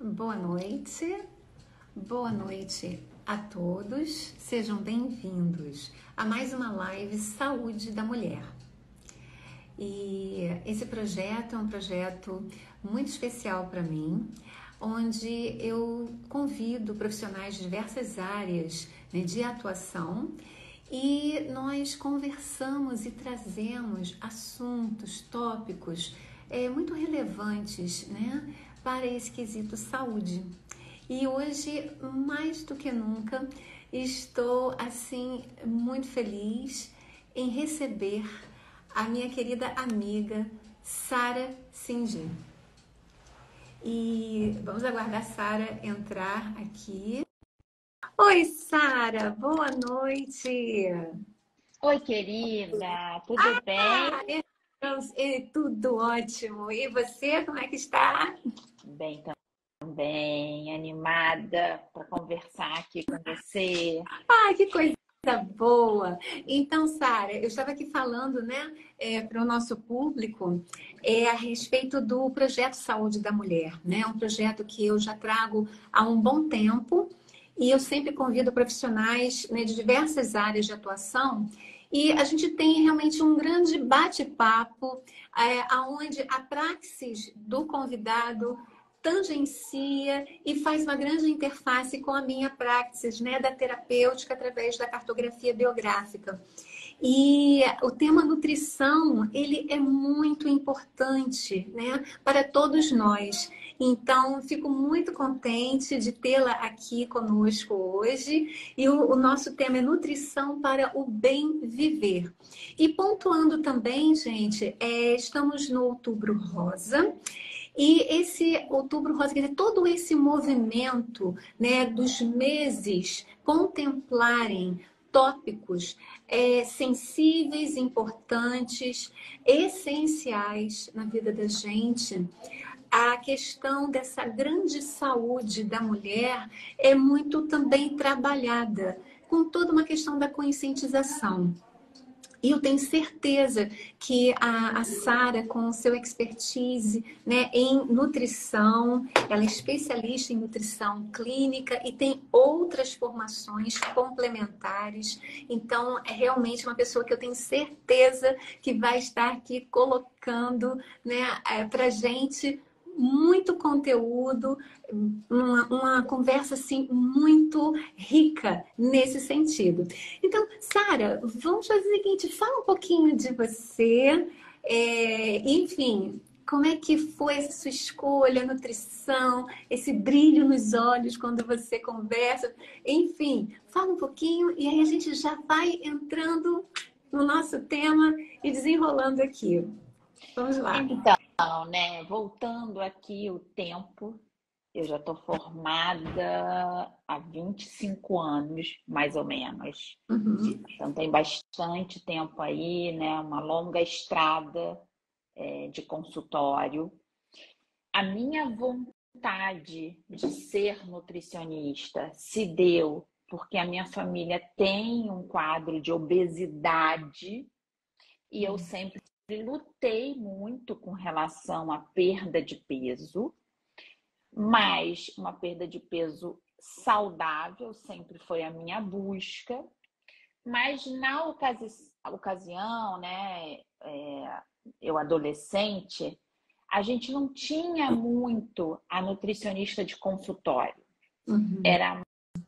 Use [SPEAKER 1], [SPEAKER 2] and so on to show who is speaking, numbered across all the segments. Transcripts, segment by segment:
[SPEAKER 1] Boa noite a todos, sejam bem-vindos a mais uma live Saúde da Mulher. E esse projeto é um projeto muito especial para mim, onde eu convido profissionais de diversas áreas, né, de atuação e nós conversamos e trazemos assuntos, tópicos muito relevantes, né, para esse quesito saúde. E hoje, mais do que nunca, estou assim muito feliz em receber a minha querida amiga Sara Singh. E vamos aguardar a Sara entrar aqui. Oi, Sara, boa noite.
[SPEAKER 2] Oi, querida, tudo bem?
[SPEAKER 1] Tudo ótimo. E você, como é que está?
[SPEAKER 2] Bem também, animada para conversar aqui com você.
[SPEAKER 1] Que coisa boa! Então, Sara, eu estava aqui falando, né, para o nosso público, a respeito do projeto Saúde da Mulher, né? Um projeto que eu já trago há um bom tempo e eu sempre convido profissionais, né, de diversas áreas de atuação. E a gente tem realmente um grande bate-papo, aonde a praxis do convidado tangencia e faz uma grande interface com a minha praxis, né, da terapêutica através da cartografia biográfica. E o tema nutrição, ele é muito importante, né, para todos nós. Então, fico muito contente de tê-la aqui conosco hoje. E o nosso tema é nutrição para o bem viver. E pontuando também, gente, estamos no Outubro Rosa. E esse Outubro Rosa, quer dizer, todo esse movimento, né, dos meses contemplarem tópicos sensíveis, importantes, essenciais na vida da gente, a questão dessa grande saúde da mulher é muito também trabalhada com toda uma questão da conscientização. E eu tenho certeza que a Sara, com o seu expertise, né, em nutrição, ela é especialista em nutrição clínica e tem outras formações complementares. Então, é realmente uma pessoa que eu tenho certeza que vai estar aqui colocando, né, para a gente muito conteúdo, uma conversa assim muito rica nesse sentido. Então, Sara, vamos fazer o seguinte, fala um pouquinho de você, enfim, como é que foi essa sua escolha, nutrição, esse brilho nos olhos quando você conversa, enfim, fala um pouquinho e aí a gente já vai entrando no nosso tema e desenrolando aqui. Vamos lá.
[SPEAKER 2] Então, né, voltando aqui o tempo, eu já estou formada há 25 anos, mais ou menos.
[SPEAKER 1] Uhum.
[SPEAKER 2] Então, tem bastante tempo aí, né, uma longa estrada de consultório. A minha vontade de ser nutricionista se deu porque a minha família tem um quadro de obesidade e eu sempre lutei muito com relação à perda de peso, mas uma perda de peso saudável sempre foi a minha busca. Mas na ocasião, né, eu adolescente, a gente não tinha muito a nutricionista de consultório.
[SPEAKER 1] Uhum.
[SPEAKER 2] Era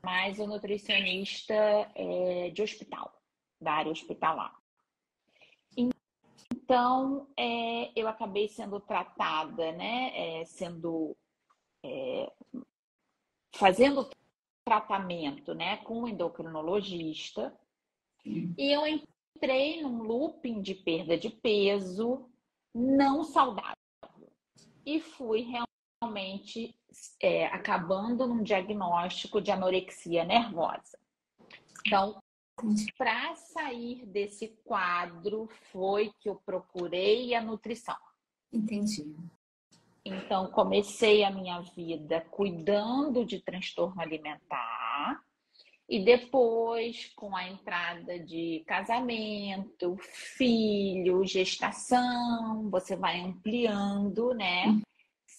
[SPEAKER 2] mais o nutricionista de hospital, da área hospitalar. Então, eu acabei sendo tratada, né, fazendo tratamento, né, com um endocrinologista. E eu entrei num looping de perda de peso não saudável. E fui realmente acabando num diagnóstico de anorexia nervosa. Então, para sair desse quadro, foi que eu procurei a nutrição.
[SPEAKER 1] Entendi.
[SPEAKER 2] Então, comecei a minha vida cuidando de transtorno alimentar. E depois, com a entrada de casamento, filho, gestação, você vai ampliando, né?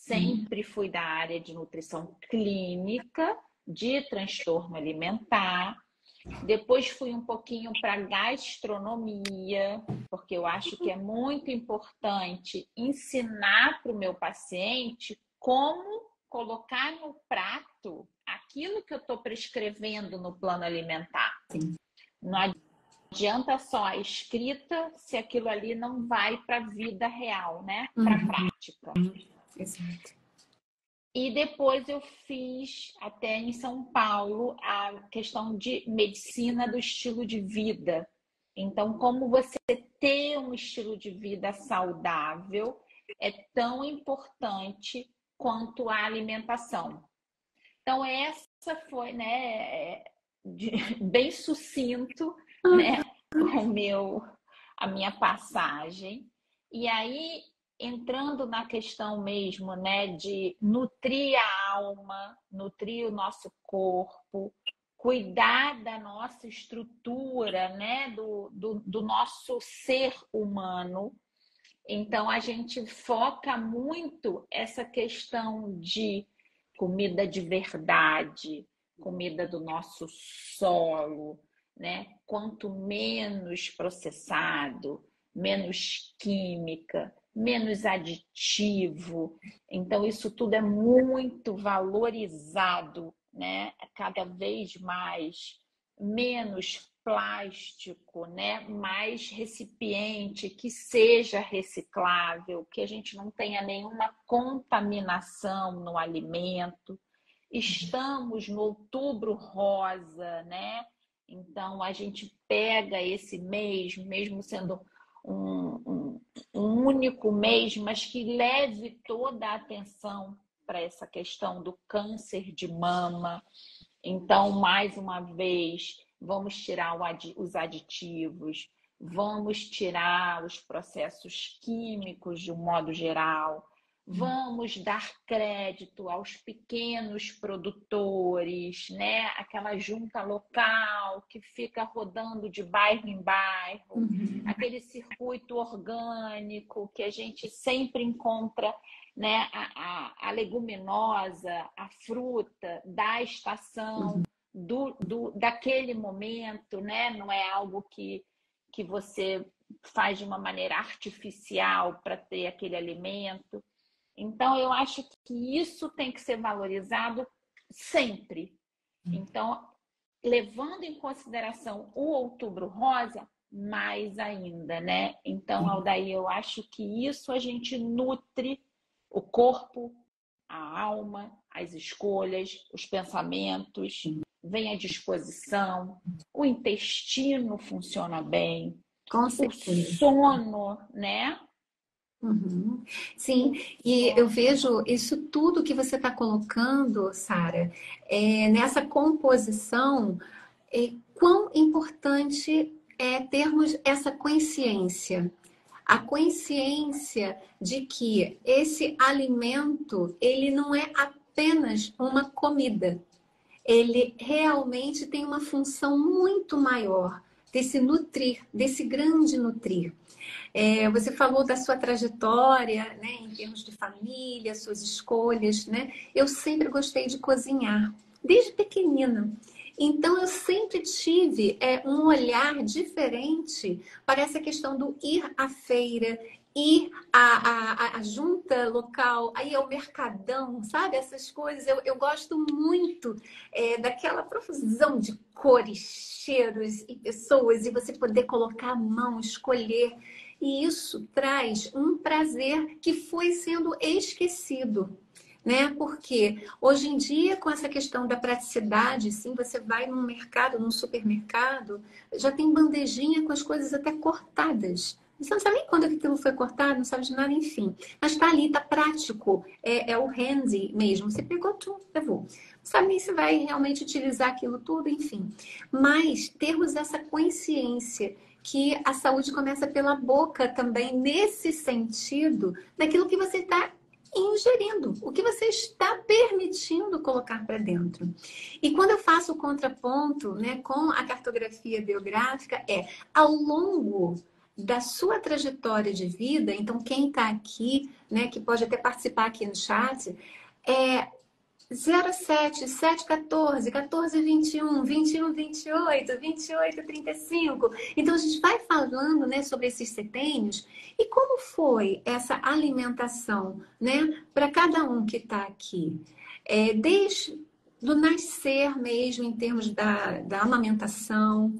[SPEAKER 2] sempre fui da área de nutrição clínica, de transtorno alimentar. Depois fui um pouquinho para gastronomia, porque eu acho que é muito importante ensinar para o meu paciente como colocar no prato aquilo que eu estou prescrevendo no plano alimentar.
[SPEAKER 1] Sim.
[SPEAKER 2] Não adianta só a escrita se aquilo ali não vai para a vida real, né? Para a prática.
[SPEAKER 1] Exato.
[SPEAKER 2] E depois eu fiz, até em São Paulo, a questão de medicina do estilo de vida. Então, como você ter um estilo de vida saudável é tão importante quanto a alimentação. Então, essa foi, né, bem sucinto, né, a minha passagem. E aí, entrando na questão mesmo, né, de nutrir a alma, nutrir o nosso corpo, cuidar da nossa estrutura, né, do nosso ser humano. Então, a gente foca muito essa questão de comida de verdade, comida do nosso solo, né? Quanto menos processado, menos química, menos aditivo. Então, isso tudo é muito valorizado, né? Cada vez mais, menos plástico, né? Mais recipiente que seja reciclável, que a gente não tenha nenhuma contaminação no alimento. Estamos no Outubro Rosa, né? Então a gente pega esse mês, mesmo sendo um único mês, mas que leve toda a atenção para essa questão do câncer de mama. Então, mais uma vez, vamos tirar os aditivos, vamos tirar os processos químicos de um modo geral, vamos dar crédito aos pequenos produtores, né? Aquela junta local que fica rodando de bairro em bairro, aquele circuito orgânico que a gente sempre encontra, né? A leguminosa, a fruta da estação, daquele momento, né? Não é algo que você faz de uma maneira artificial para ter aquele alimento. Então, eu acho que isso tem que ser valorizado sempre. Então, levando em consideração o Outubro Rosa, mais ainda, né? Então, Aldair, eu acho que isso a gente nutre o corpo, a alma, as escolhas, os pensamentos, vem à disposição, o intestino funciona bem,
[SPEAKER 1] Com
[SPEAKER 2] o
[SPEAKER 1] certeza.
[SPEAKER 2] sono, né?
[SPEAKER 1] Sim, e eu vejo isso tudo que você está colocando, Sara, nessa composição, quão importante é termos essa consciência. A consciência de que esse alimento, ele não é apenas uma comida. Ele realmente tem uma função muito maior desse nutrir, desse grande nutrir. Você falou da sua trajetória, né, em termos de família, suas escolhas, né? Eu sempre gostei de cozinhar, desde pequenina. Então, eu sempre tive um olhar diferente para essa questão do ir à feira, ir à junta local, aí ao mercadão, sabe? Essas coisas. Eu gosto muito daquela profusão de cores, cheiros e pessoas, e você poder colocar a mão, escolher. E isso traz um prazer que foi sendo esquecido, né? Porque hoje em dia, com essa questão da praticidade, sim, você vai num mercado, num supermercado, já tem bandejinha com as coisas até cortadas. Você não sabe nem quando aquilo foi cortado, não sabe de nada, enfim. Mas tá ali, tá prático. É o handy mesmo. Você pegou, tu levou. Não sabe nem se vai realmente utilizar aquilo tudo, enfim. Mas termos essa consciência que a saúde começa pela boca também, nesse sentido, daquilo que você está ingerindo, o que você está permitindo colocar para dentro. E quando eu faço o contraponto, né, com a cartografia biográfica, ao longo da sua trajetória de vida. Então, quem está aqui, né, que pode até participar aqui no chat, é 07, 714, 14, 21, 21, 28, 28, 35. Então, a gente vai falando, né, sobre esses setênios e como foi essa alimentação, né, para cada um que está aqui. Desde do nascer mesmo, em termos da amamentação,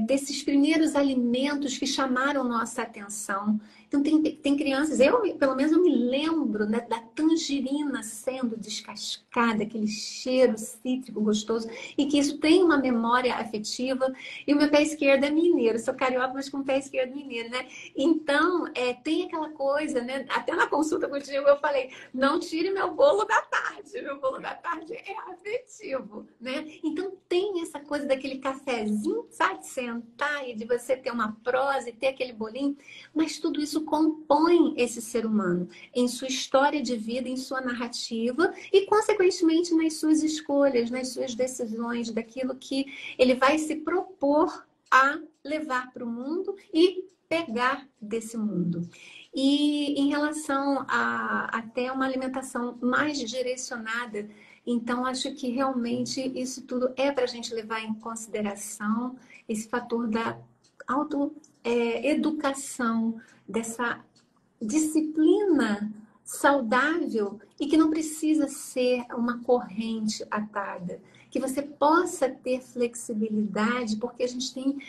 [SPEAKER 1] desses primeiros alimentos que chamaram nossa atenção. Então, tem crianças, pelo menos eu me lembro, né, da tangerina sendo descascada, aquele cheiro cítrico gostoso, e que isso tem uma memória afetiva. E o meu pé esquerdo é mineiro, sou carioca, mas com o pé esquerdo mineiro, né? Então, tem aquela coisa, né? Até na consulta contigo eu falei, não tire meu bolo da tarde, meu bolo da tarde é afetivo, né? Então, tem essa coisa daquele cafezinho, sabe? De sentar e de você ter uma prosa e ter aquele bolinho, mas tudo isso compõe esse ser humano em sua história de vida, em sua narrativa e, consequentemente, nas suas escolhas, nas suas decisões, daquilo que ele vai se propor a levar para o mundo e pegar desse mundo. E em relação a até uma alimentação mais direcionada, então acho que realmente isso tudo é para a gente levar em consideração esse fator da autoeducação, dessa disciplina saudável e que não precisa ser uma corrente atada, que você possa ter flexibilidade, porque a gente tem,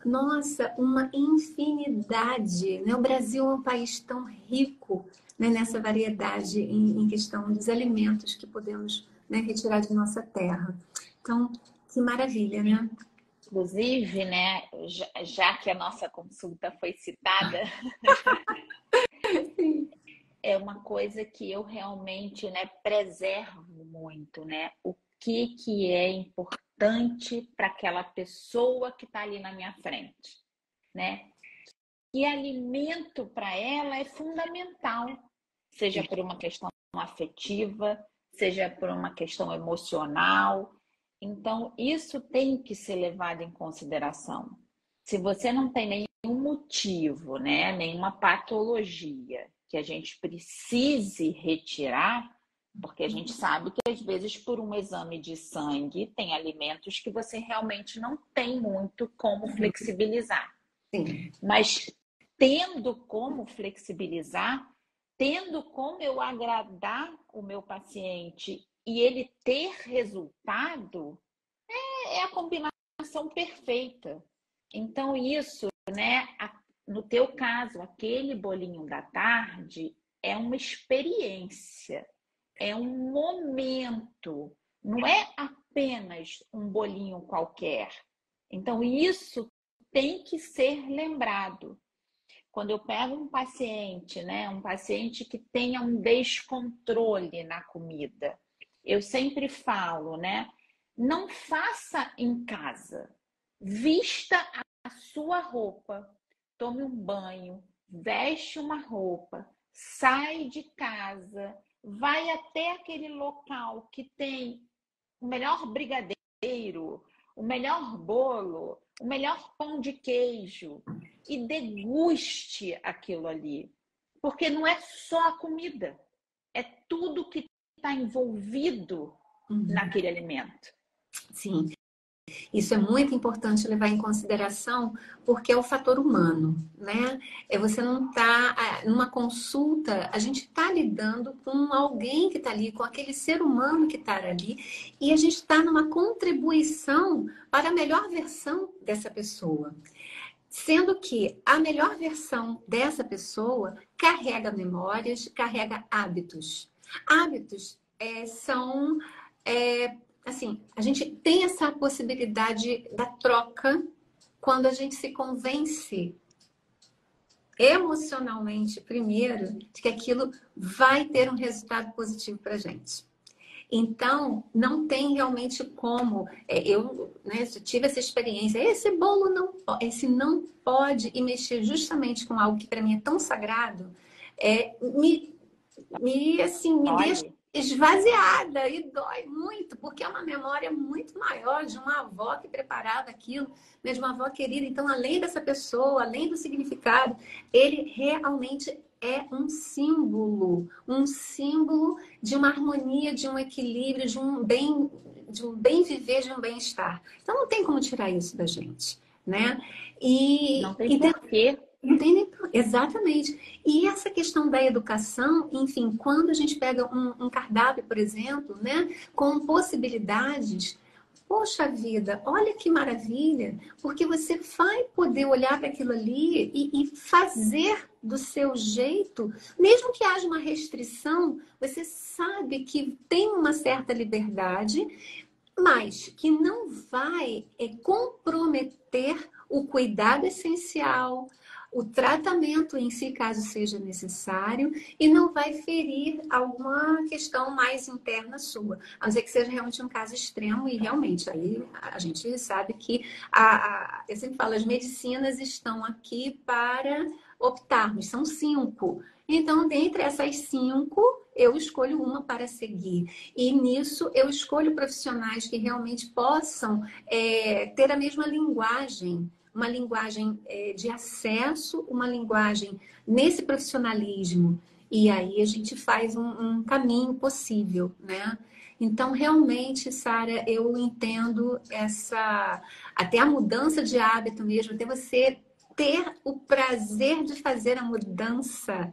[SPEAKER 1] nossa, uma infinidade, né? O Brasil é um país tão rico, né, nessa variedade em questão dos alimentos que podemos, né, retirar de nossa terra. Então, que maravilha, né?
[SPEAKER 2] Inclusive, né, já que a nossa consulta foi citada, é uma coisa que eu realmente, né, preservo muito, né? O que é importante para aquela pessoa que está ali na minha frente, né? Que alimento para ela é fundamental, seja por uma questão afetiva, seja por uma questão emocional. Então, isso tem que ser levado em consideração. Se você não tem nenhum motivo, né, nenhuma patologia que a gente precise retirar, porque a gente sabe que às vezes por um exame de sangue tem alimentos que você realmente não tem muito como flexibilizar.
[SPEAKER 1] Sim.
[SPEAKER 2] Mas tendo como flexibilizar, tendo como eu agradar o meu paciente e ele ter resultado, é a combinação perfeita. Então, isso, né, no teu caso, aquele bolinho da tarde é uma experiência, é um momento, não é apenas um bolinho qualquer. Então, isso tem que ser lembrado. Quando eu pego um paciente, né, um paciente que tenha um descontrole na comida, eu sempre falo, né, não faça em casa. Vista a sua roupa, tome um banho, veste uma roupa, sai de casa, vai até aquele local que tem o melhor brigadeiro, o melhor bolo, o melhor pão de queijo e deguste aquilo ali. Porque não é só a comida, é tudo que está envolvido naquele alimento.
[SPEAKER 1] Sim. Isso é muito importante levar em consideração, porque é o fator humano, né? Você não está numa consulta, a gente está lidando com alguém que está ali, com aquele ser humano que está ali, e a gente está numa contribuição para a melhor versão dessa pessoa. Sendo que a melhor versão dessa pessoa carrega memórias, carrega hábitos. Hábitos são assim, a gente tem essa possibilidade da troca quando a gente se convence emocionalmente, primeiro, de que aquilo vai ter um resultado positivo para a gente. Então, não tem realmente como. Eu, né, tive essa experiência. Esse bolo esse não pode, e mexer justamente com algo que para mim é tão sagrado, me deixa esvaziada e dói muito, porque é uma memória muito maior de uma avó que preparava aquilo, né, de uma avó querida. Então, além dessa pessoa, além do significado, ele realmente é um símbolo de uma harmonia, de um equilíbrio, de um bem viver, de um bem-estar. Então, não tem como tirar isso da gente, né?
[SPEAKER 2] Não tem porquê.
[SPEAKER 1] Entendem? Exatamente. E essa questão da educação, enfim, quando a gente pega um cardápio, por exemplo, né, com possibilidades, poxa vida, olha que maravilha, porque você vai poder olhar para aquilo ali e fazer do seu jeito, mesmo que haja uma restrição, você sabe que tem uma certa liberdade, mas que não vai comprometer o cuidado essencial, o tratamento em si, caso seja necessário, e não vai ferir alguma questão mais interna sua. A não ser que seja realmente um caso extremo, e realmente aí a gente sabe que eu sempre falo, as medicinas estão aqui para optarmos, são 5. Então, dentre essas 5, eu escolho uma para seguir. E nisso eu escolho profissionais que realmente possam ter a mesma linguagem, uma linguagem de acesso, uma linguagem nesse profissionalismo. E aí a gente faz um caminho possível, né? Então, realmente, Sara, eu entendo até a mudança de hábito mesmo, até você ter o prazer de fazer a mudança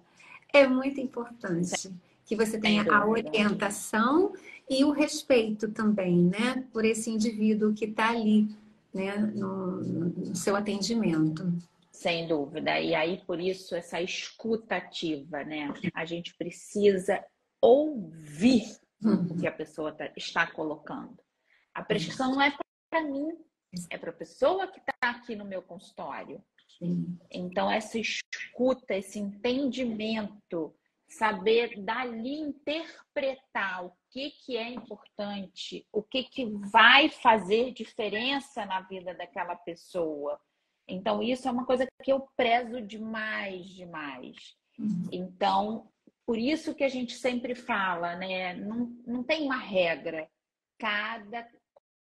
[SPEAKER 1] é muito importante. Que você
[SPEAKER 2] Sem
[SPEAKER 1] tenha a
[SPEAKER 2] dúvida.
[SPEAKER 1] orientação e o respeito também, né? Por esse indivíduo que está ali, né? No seu atendimento.
[SPEAKER 2] Sem dúvida. E aí, por isso, essa escuta ativa, né? A gente precisa ouvir o que a pessoa está colocando. A prescrição não é para mim, é para a pessoa que está aqui no meu consultório.
[SPEAKER 1] Sim.
[SPEAKER 2] Então, essa escuta, esse entendimento, saber dali interpretar o que é importante, o que vai fazer diferença na vida daquela pessoa. Então, isso é uma coisa que eu prezo demais, demais. Então, por isso que a gente sempre fala, né? Não tem uma regra. Cada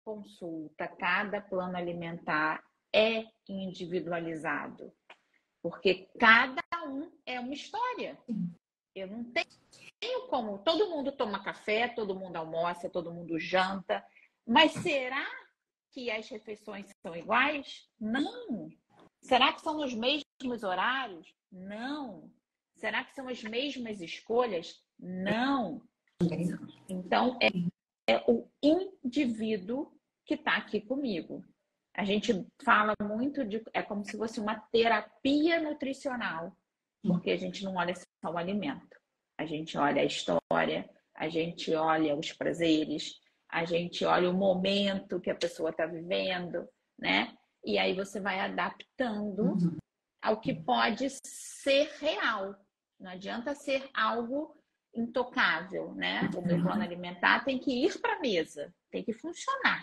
[SPEAKER 2] consulta, cada plano alimentar é individualizado. Porque cada um é uma história. Eu não tenho como. Todo mundo toma café, todo mundo almoça, todo mundo janta. Mas será que as refeições são iguais? Não. Será que são os mesmos horários? Não. Será que são as mesmas escolhas? Não. Então, é o indivíduo que está aqui comigo. A gente fala muito é como se fosse uma terapia nutricional, porque a gente não olha só o alimento. A gente olha a história, a gente olha os prazeres, a gente olha o momento que a pessoa está vivendo, né? E aí você vai adaptando ao que pode ser real. Não adianta ser algo intocável, né? O meu plano alimentar tem que ir para a mesa, tem que funcionar.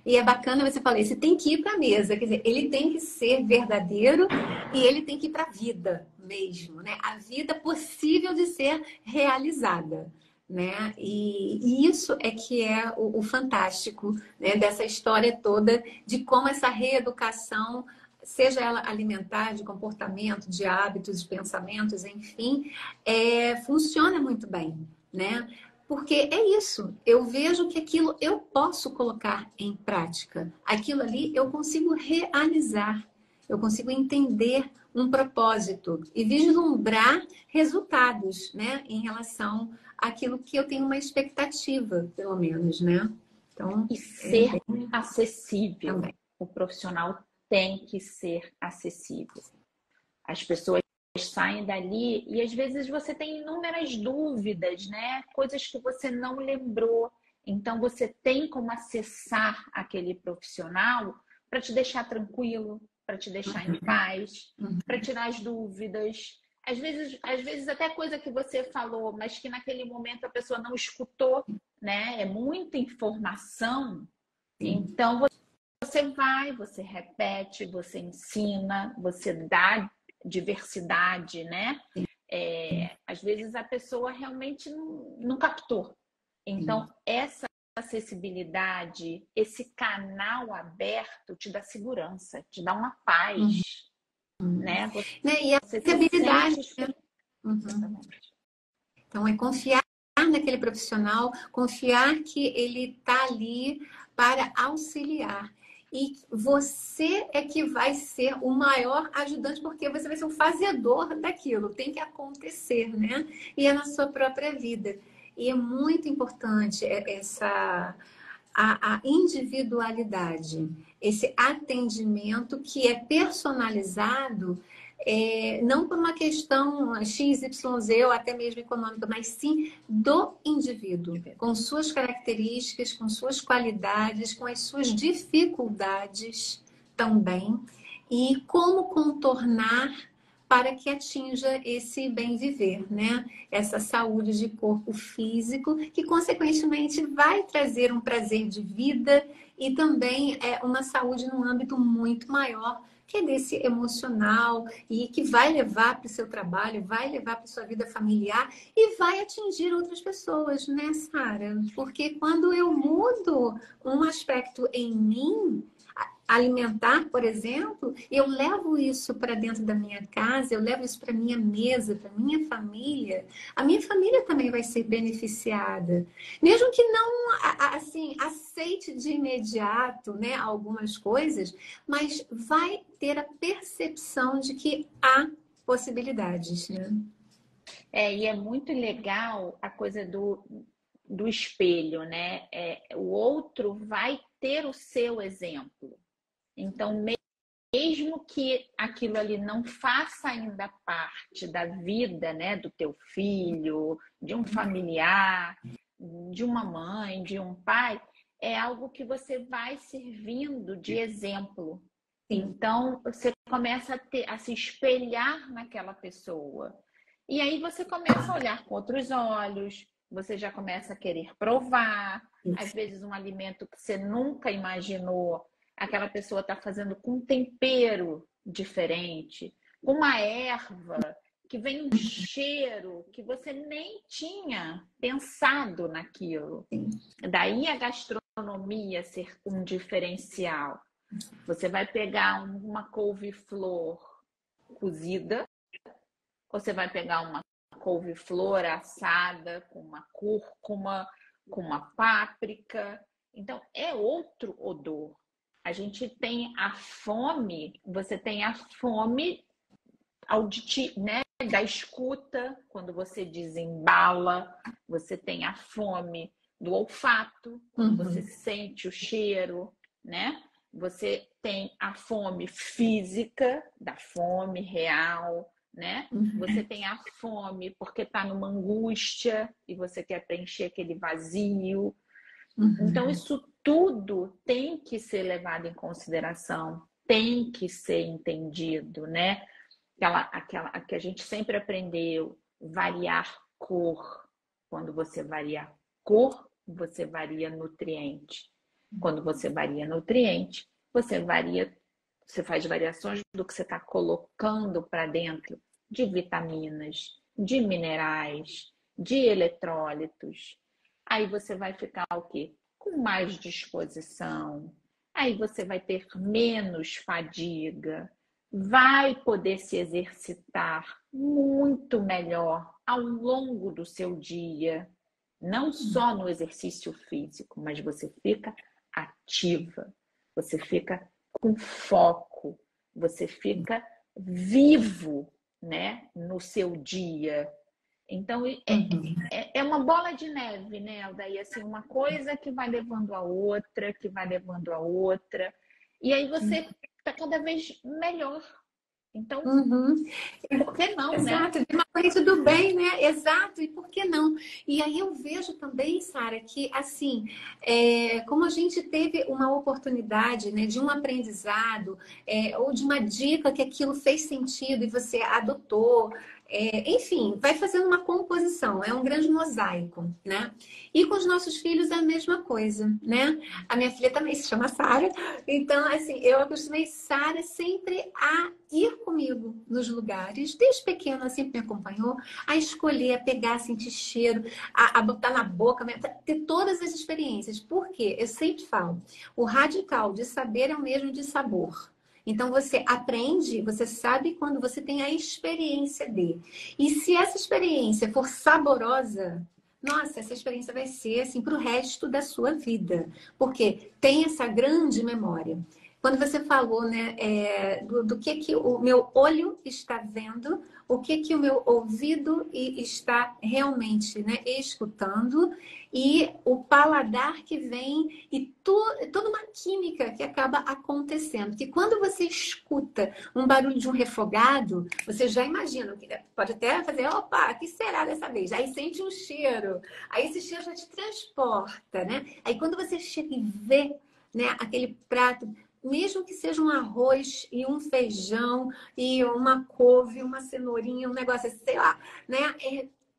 [SPEAKER 1] E é bacana você falar, você tem que ir para a mesa, quer dizer, ele tem que ser verdadeiro e ele tem que ir para a vida mesmo, né? A vida possível de ser realizada, né? E isso é que é o fantástico, né? Dessa história toda de como essa reeducação, seja ela alimentar, de comportamento, de hábitos, de pensamentos, enfim, funciona muito bem, né? Porque é isso, eu vejo que aquilo eu posso colocar em prática. Aquilo ali eu consigo realizar, eu consigo entender um propósito e vislumbrar resultados, né, em relação àquilo que eu tenho uma expectativa, pelo menos, né? Então,
[SPEAKER 2] e ser
[SPEAKER 1] bem...
[SPEAKER 2] acessível.
[SPEAKER 1] Também.
[SPEAKER 2] O profissional tem que ser acessível. As pessoas saem dali e às vezes você tem inúmeras dúvidas, né? Coisas que você não lembrou. Então você tem como acessar aquele profissional para te deixar tranquilo, para te deixar em paz, para tirar as dúvidas. Às vezes até coisa que você falou, mas que naquele momento a pessoa não escutou, né? É muita informação. Então você repete, você ensina, você dá diversidade, né? às vezes a pessoa realmente não captou. Então, essa acessibilidade, esse canal aberto te dá segurança, te dá uma paz, né?
[SPEAKER 1] E a
[SPEAKER 2] Você se
[SPEAKER 1] habilidade,
[SPEAKER 2] sente...
[SPEAKER 1] né? Então, é confiar naquele profissional, confiar que ele está ali para auxiliar. E você é que vai ser o maior ajudante, porque você vai ser o fazedor daquilo. Tem que acontecer, né? E é na sua própria vida. E é muito importante a individualidade, esse atendimento que é personalizado, não por uma questão X, Y, Z ou até mesmo econômica, mas sim do indivíduo, com suas características, com suas qualidades, com as suas dificuldades também, e como contornar para que atinja esse bem viver, né? Essa saúde de corpo físico, que consequentemente vai trazer um prazer de vida e também uma saúde num âmbito muito maior, que é desse emocional e que vai levar para o seu trabalho, vai levar para a sua vida familiar e vai atingir outras pessoas, né, Sara? Porque quando eu mudo um aspecto em mim, alimentar, por exemplo, eu levo isso para dentro da minha casa, eu levo isso para minha mesa, para minha família, a minha família também vai ser beneficiada. Mesmo que não, assim, aceite de imediato, né, algumas coisas, mas vai ter a percepção de que há possibilidades, né?
[SPEAKER 2] E é muito legal a coisa do espelho, né? O outro vai ter o seu exemplo. Então, mesmo que aquilo ali não faça ainda parte da vida, né, do teu filho, de um familiar, de uma mãe, de um pai, é algo que você vai servindo de exemplo. Então, você começa a se espelhar naquela pessoa. E aí você começa a olhar com outros olhos, você já começa a querer provar, às vezes um alimento que você nunca imaginou, aquela pessoa está fazendo com um tempero diferente, com uma erva que vem um cheiro que você nem tinha pensado naquilo. Daí a gastronomia ser um diferencial. Você vai pegar uma couve-flor cozida, você vai pegar uma couve-flor assada com uma cúrcuma, com uma páprica. Então, é outro odor. A gente tem a fome, você tem a fome auditiva, né? Da escuta, quando você desembala, você tem a fome do olfato, quando você sente o cheiro, né? Você tem a fome física, da fome real, né? Você tem a fome porque está numa angústia e você quer preencher aquele vazio. Então, isso tudo tem que ser levado em consideração, tem que ser entendido, né? A que a gente sempre aprendeu, variar cor. Quando você varia cor, você varia nutriente. Quando você varia nutriente, você faz variações do que você está colocando para dentro de vitaminas, de minerais, de eletrólitos. Aí você vai ficar o quê? Com mais disposição. Aí você vai ter menos fadiga, vai poder se exercitar muito melhor ao longo do seu dia, não só no exercício físico, mas você fica ativa, você fica com foco, você fica vivo, né, no seu dia. Então, é uma bola de neve, né, Aldair? Assim, uma coisa que vai levando a outra, que vai levando a outra. E aí você está cada vez melhor. Então, por que não,
[SPEAKER 1] Exato,
[SPEAKER 2] né?
[SPEAKER 1] de uma coisa do bem, né? Exato, e por que não? E aí eu vejo também, Sara, que assim, como a gente teve uma oportunidade, né, de um aprendizado, ou de uma dica que aquilo fez sentido e você adotou, Enfim, vai fazendo uma composição, é um grande mosaico, né? E com os nossos filhos é a mesma coisa, né? A minha filha também se chama Sara, então, assim, eu acostumei Sara sempre a ir comigo nos lugares, desde pequena, ela sempre me acompanhou, a escolher, a pegar, a sentir cheiro, a botar na boca, ter todas as experiências. Por quê? Eu sempre falo, o radical de saber é o mesmo de sabor. Então você aprende, você sabe quando você tem a experiência de. E se essa experiência for saborosa, nossa, essa experiência vai ser assim para o resto da sua vida, porque tem essa grande memória. Quando você falou, né, do que o meu olho está vendo, o que o meu ouvido está realmente, né, escutando, e o paladar que vem e toda uma química que acaba acontecendo. Que quando você escuta um barulho de um refogado, você já imagina, pode até fazer, opa, o que será dessa vez? Aí sente um cheiro, aí esse cheiro já te transporta, né? Aí quando você chega e vê, né, aquele prato, mesmo que seja um arroz e um feijão e uma couve, uma cenourinha, um negócio, sei lá, né?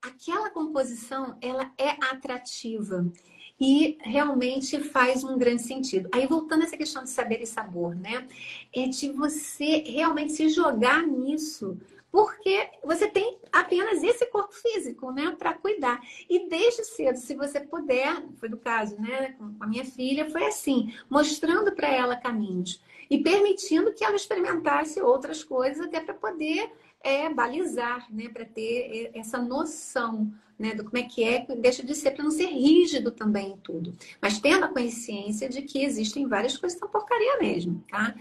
[SPEAKER 1] Aquela composição, ela é atrativa e realmente faz um grande sentido. Aí, voltando a essa questão de saber e sabor, né? É de você realmente se jogar nisso, porque você tem apenas esse corpo físico, né, para cuidar. E desde cedo, se você puder, foi do caso, né, com a minha filha, foi assim, mostrando para ela caminhos e permitindo que ela experimentasse outras coisas, até para poder balizar, né, para ter essa noção, né, do como é, deixa de ser para não ser rígido também em tudo, mas tendo a consciência de que existem várias coisas que são porcaria mesmo, tá?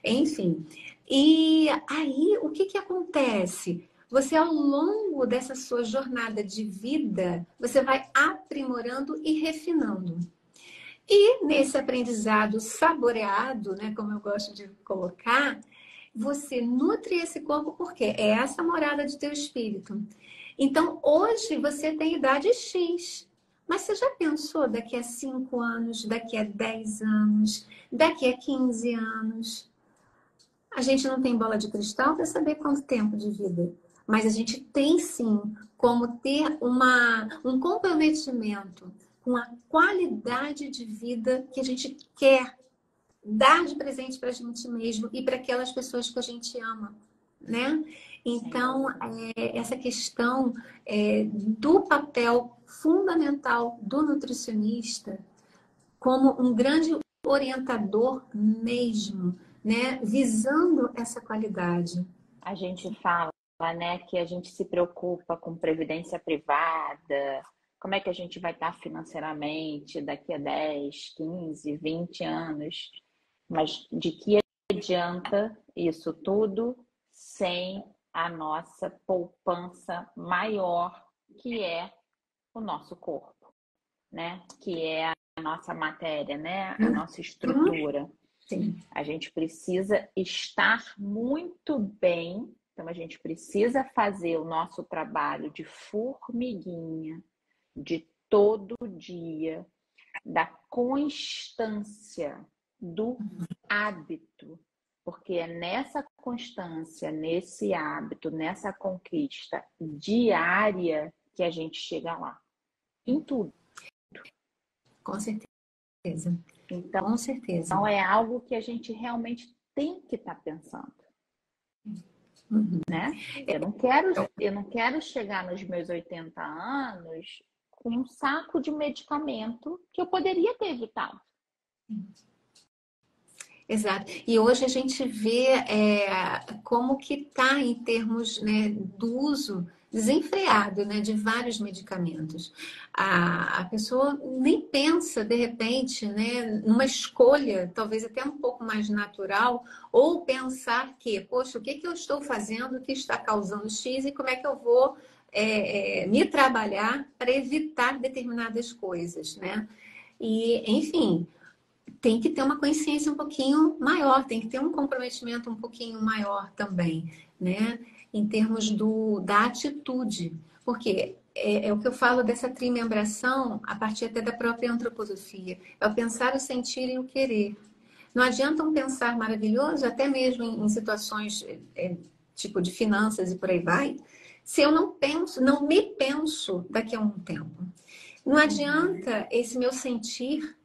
[SPEAKER 1] Enfim. E aí, o que que acontece? Você, ao longo dessa sua jornada de vida, você vai aprimorando e refinando. E nesse aprendizado saboreado, né, como eu gosto de colocar, você nutre esse corpo porque é essa morada de teu espírito. Então, hoje você tem idade X, mas você já pensou daqui a 5 anos, daqui a 10 anos, daqui a 15 anos? A gente não tem bola de cristal para saber quanto tempo de vida, mas a gente tem sim como ter um comprometimento com a qualidade de vida que a gente quer dar de presente para a gente mesmo e para aquelas pessoas que a gente ama, né? Então, essa questão do papel fundamental do nutricionista como um grande orientador mesmo, né? Visando essa qualidade.
[SPEAKER 2] A gente fala, né, que a gente se preocupa com previdência privada, como é que a gente vai estar financeiramente daqui a 10, 15, 20 anos, mas de que adianta isso tudo sem a nossa poupança maior, que é o nosso corpo, né? Que é a nossa matéria, né? A nossa estrutura.
[SPEAKER 1] Sim.
[SPEAKER 2] A gente precisa estar muito bem, então a gente precisa fazer o nosso trabalho de formiguinha, de todo dia, da constância, do hábito, porque é nessa constância, nesse hábito, nessa conquista diária que a gente chega lá, em tudo.
[SPEAKER 1] Com certeza.
[SPEAKER 2] Então,
[SPEAKER 1] Com certeza.
[SPEAKER 2] é algo que a gente realmente tem que estar pensando.
[SPEAKER 1] Uhum.
[SPEAKER 2] Né? Eu não quero chegar nos meus 80 anos com um saco de medicamento que eu poderia ter evitado.
[SPEAKER 1] Exato. E hoje a gente vê como que está em termos, né, do uso desenfreado, né, de vários medicamentos. A pessoa nem pensa, de repente, né, numa escolha, talvez até um pouco mais natural, ou pensar que, poxa, o que eu estou fazendo que está causando X e como é que eu vou me trabalhar para evitar determinadas coisas, né? E, enfim, tem que ter uma consciência um pouquinho maior, tem que ter um comprometimento um pouquinho maior também, né? Em termos da atitude. Porque é o que eu falo dessa trimembração a partir até da própria antroposofia. É o pensar, o sentir e o querer. Não adianta um pensar maravilhoso, até mesmo em situações tipo de finanças e por aí vai, se eu não penso, não me penso daqui a um tempo. Não adianta esse meu sentir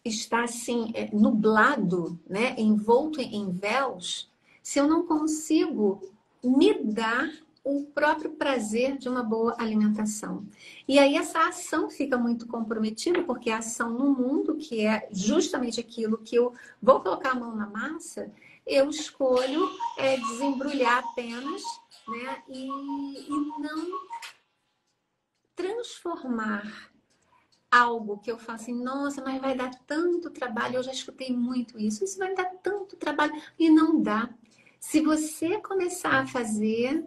[SPEAKER 1] estar assim, nublado, né, envolto em véus, se eu não consigo me dar o próprio prazer de uma boa alimentação. E aí essa ação fica muito comprometida, porque a ação no mundo, que é justamente aquilo que eu vou colocar a mão na massa, eu escolho desembrulhar apenas, né, e não transformar algo que eu falo assim, nossa, mas vai dar tanto trabalho. Eu já escutei muito isso. Isso vai dar tanto trabalho. E não dá. Se você começar a fazer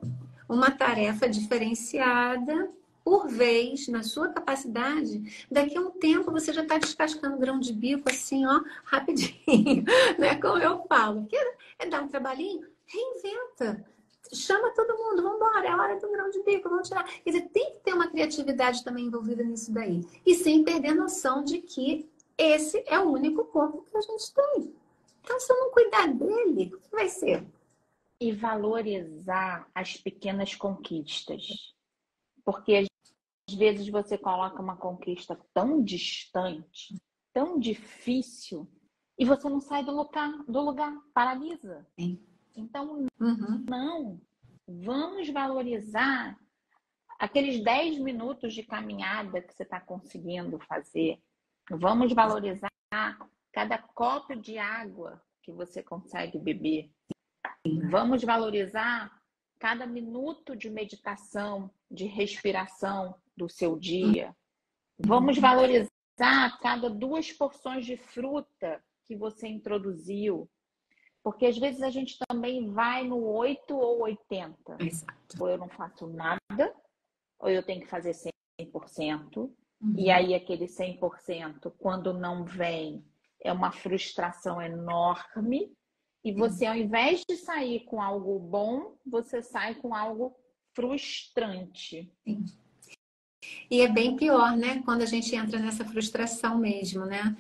[SPEAKER 1] uma tarefa diferenciada por vez, na sua capacidade, daqui a um tempo você já está descascando grão de bico assim, ó, rapidinho. Né? Como eu falo. Quer dar um trabalhinho? Reinventa. Chama todo mundo, vamos embora, é hora do grão de bico, vamos tirar. Quer dizer, tem que ter uma criatividade também envolvida nisso daí. E sem perder a noção de que esse é o único corpo que a gente tem. Então, se eu não cuidar dele, o que vai ser?
[SPEAKER 2] E valorizar as pequenas conquistas. Porque às vezes você coloca uma conquista tão distante, tão difícil, e você não sai do lugar, paralisa.
[SPEAKER 1] Sim.
[SPEAKER 2] Então, não, vamos valorizar aqueles 10 minutos de caminhada que você está conseguindo fazer. Vamos valorizar cada copo de água que você consegue beber. Vamos valorizar cada minuto de meditação, de respiração do seu dia. Vamos valorizar cada 2 porções de fruta que você introduziu. Porque às vezes a gente também vai no 8 ou 80.
[SPEAKER 1] Exato.
[SPEAKER 2] Ou eu não faço nada, ou eu tenho que fazer 100%. E aí aquele 100%, quando não vem, é uma frustração enorme. E você, ao invés de sair com algo bom, você sai com algo frustrante.
[SPEAKER 1] Sim. E é bem pior, né? Quando a gente entra nessa frustração mesmo, né?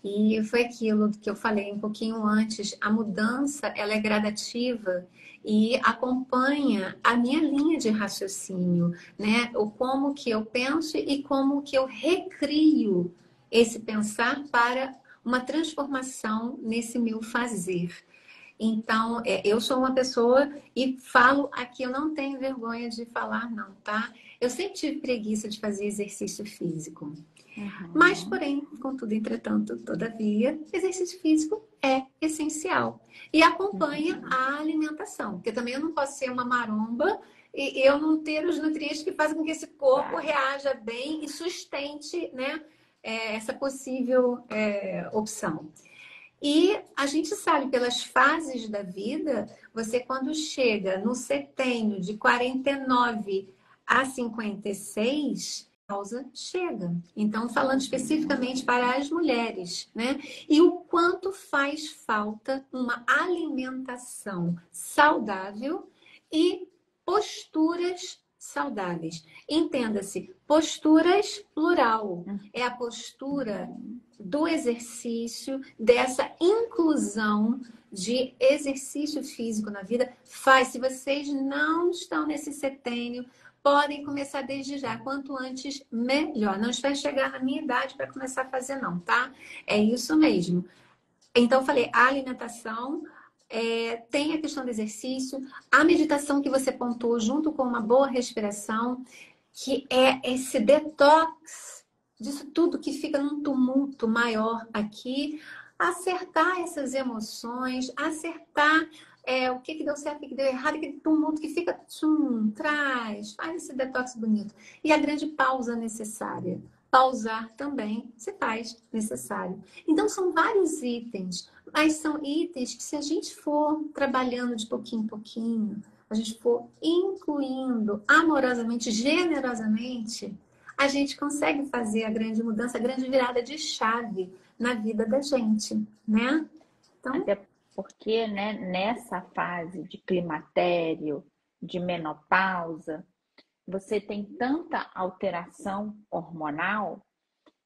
[SPEAKER 1] E foi aquilo que eu falei um pouquinho antes. A mudança, ela é gradativa e acompanha a minha linha de raciocínio, né? O como que eu penso e como que eu recrio esse pensar para uma transformação nesse meu fazer. Então, eu sou uma pessoa e falo aqui, eu não tenho vergonha de falar, não, tá? Eu sempre tive preguiça de fazer exercício físico. Mas, porém, contudo, entretanto, todavia, exercício físico é essencial. E acompanha a alimentação, porque também eu não posso ser uma maromba e eu não ter os nutrientes que fazem com que esse corpo reaja bem e sustente, né, essa possível opção. E a gente sabe pelas fases da vida, você quando chega no setênio de 49 a 56, a pausa chega. Então, falando especificamente para as mulheres, né? E o quanto faz falta uma alimentação saudável e posturas saudáveis. Entenda-se, posturas plural. É a postura do exercício, dessa inclusão de exercício físico na vida. Se vocês não estão nesse setênio, podem começar desde já. Quanto antes, melhor. Não vai chegar na minha idade para começar a fazer, não, tá? É isso mesmo. Então, eu falei, a alimentação, tem a questão do exercício, a meditação que você pontuou junto com uma boa respiração, que é esse detox disso tudo que fica num tumulto maior aqui, acertar essas emoções, acertar o que deu certo, o que deu errado, aquele tumulto que fica, faz esse detox bonito. E a grande pausa necessária. Pausar também se faz necessário. Então, são vários itens, mas são itens que, se a gente for trabalhando de pouquinho em pouquinho, a gente for incluindo amorosamente, generosamente, a gente consegue fazer a grande mudança, a grande virada de chave na vida da gente, né?
[SPEAKER 2] Então... Até porque, né, nessa fase de climatério, de menopausa, você tem tanta alteração hormonal